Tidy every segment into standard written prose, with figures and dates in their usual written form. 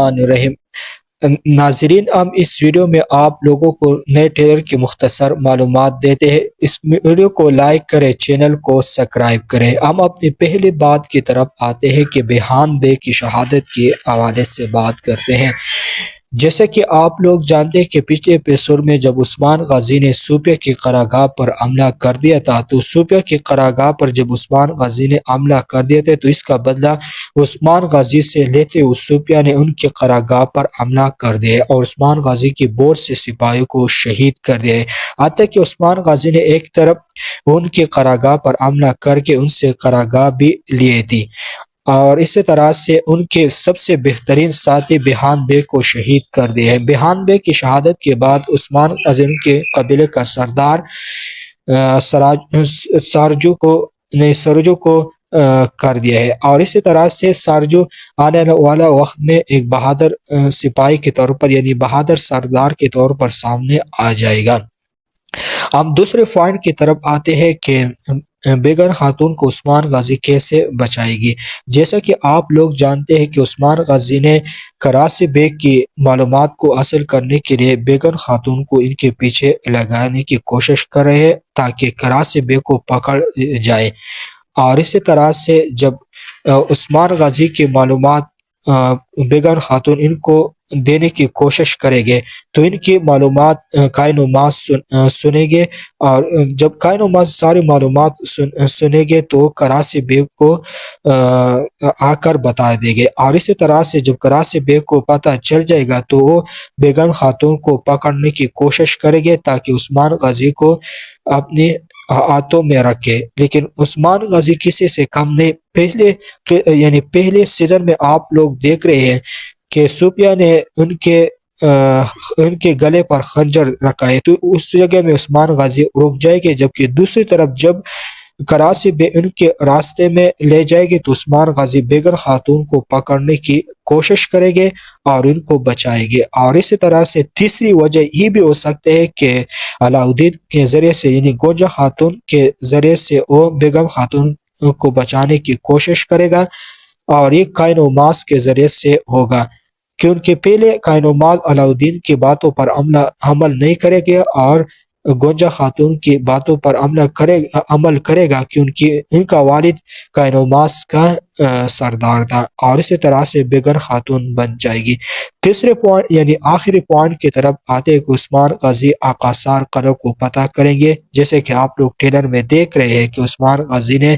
الرحمن الرحیم۔ ناظرین، ہم اس ویڈیو میں آپ لوگوں کو نئے ٹریلر کی مختصر معلومات دیتے ہیں۔ اس ویڈیو کو لائک کریں، چینل کو سبسکرائب کریں۔ ہم اپنی پہلی بات کی طرف آتے ہیں کہ بیگم بے کی شہادت کے حوالے سے بات کرتے ہیں۔ جیسے کہ آپ لوگ جانتے ہیں کہ پچھلے ایپیسوڈ میں جب عثمان غازی نے صوفیہ کی قرارگاہ پر حملہ کر دیا تھا، تو صوفیہ کی قرارگاہ پر جب عثمان غازی نے حملہ کر دیا تھا تو اس کا بدلہ عثمان غازی سے لیتے ہوئے صوفیہ نے ان کی قرارگاہ پر حملہ کر دیا اور عثمان غازی کی بہت سے سپاہیوں کو شہید کر دیا ہے۔ حتیٰ کہ عثمان غازی نے ایک طرف ان کی قرارگاہ پر حملہ کر کے ان سے قرارگاہ بھی لیے تھی، اور اسی طرح سے ان کے سب سے بہترین ساتھی بیگم بے کو شہید کر دیا ہے۔ بیگم بے کی شہادت کے بعد عثمان غازی کے قبیلے کا سردار سارجو کو کر دیا ہے، اور اسی طرح سے سارجو آنے والا وقت میں ایک بہادر سپاہی کے طور پر، یعنی بہادر سردار کے طور پر سامنے آ جائے گا۔ ہم دوسرے پوائنٹ کی طرف آتے ہیں کہ بیگم خاتون کو عثمان غازی کیسے بچائے گی۔ جیسا کہ آپ لوگ جانتے ہیں کہ عثمان غازی نے کراسی بیگ کی معلومات کو حاصل کرنے کے لیے بیگم خاتون کو ان کے پیچھے لگانے کی کوشش کر رہے ہیں تاکہ کراسی بیگ کو پکڑ جائے، اور اسی طرح سے جب عثمان غازی کی معلومات بیگم خاتون ان کو دینے کی کوشش کرے گے تو ان کی معلومات قائن و ماس سنے گے، اور جب قائن و ماس ساری معلومات سنے گے تو کراسی بیگ کو آ کر بتا دے گے، اور اسی طرح سے جب کراسی بیگ کو پتہ چل جائے گا تو وہ بیگم خاتون کو پکڑنے کی کوشش کرے گے تاکہ عثمان غازی کو اپنی ہاتھوں میں رکھے۔ لیکن عثمان غازی کسی سے کم نہیں۔ پہلے سیزن میں آپ لوگ دیکھ رہے ہیں کہ صوفیہ نے ان کے گلے پر خنجر رکھا ہے، تو اس جگہ میں عثمان غازی رک جائے گے، جبکہ دوسری طرف جب کراسی بے ان کے راستے میں لے جائے گے تو عثمان غازی بیگم خاتون کو پکڑنے کی کوشش کرے گے اور ان کو بچائے گے۔ اور اسی طرح سے تیسری وجہ یہ بھی ہو سکتے ہے کہ علاؤدین کے ذریعے سے، یعنی گونجا خاتون کے ذریعے سے وہ بیگم خاتون کو بچانے کی کوشش کرے گا، اور یہ قائن و ماس کے ذریعے سے ہوگا، کیونکہ پہلے قائن و ماس علاؤدین کی باتوں پر عمل نہیں کرے گا اور گونجا خاتون کی باتوں پر عمل کرے گا، کیونکہ ان کا والد قائن و ماس کا سردار تھا، اور اسی طرح سے بیگم خاتون بن جائے گی۔ تیسرے پوائنٹ یعنی آخری پوائنٹ کی طرف آتے کہ عثمان غازی آقاصار قلعہ کو پتہ کریں گے۔ جیسے کہ آپ لوگ ٹریلر میں دیکھ رہے ہیں کہ عثمان غازی نے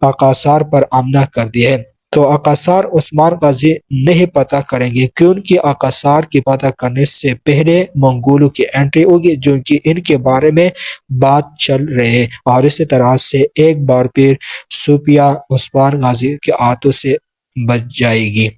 آقاصار پر حملہ کر دیا ہے، تو آقاصار عثمان غازی نہیں پتہ کریں گے، کیونکہ آقاصار کی پتہ کرنے سے پہلے منگولوں کی انٹری ہوگی، جو کہ ان کے بارے میں بات چل رہے ہیں، اور اسی طرح سے ایک بار پھر صوفیہ عثمان غازی کے ہاتھوں سے بچ جائے گی۔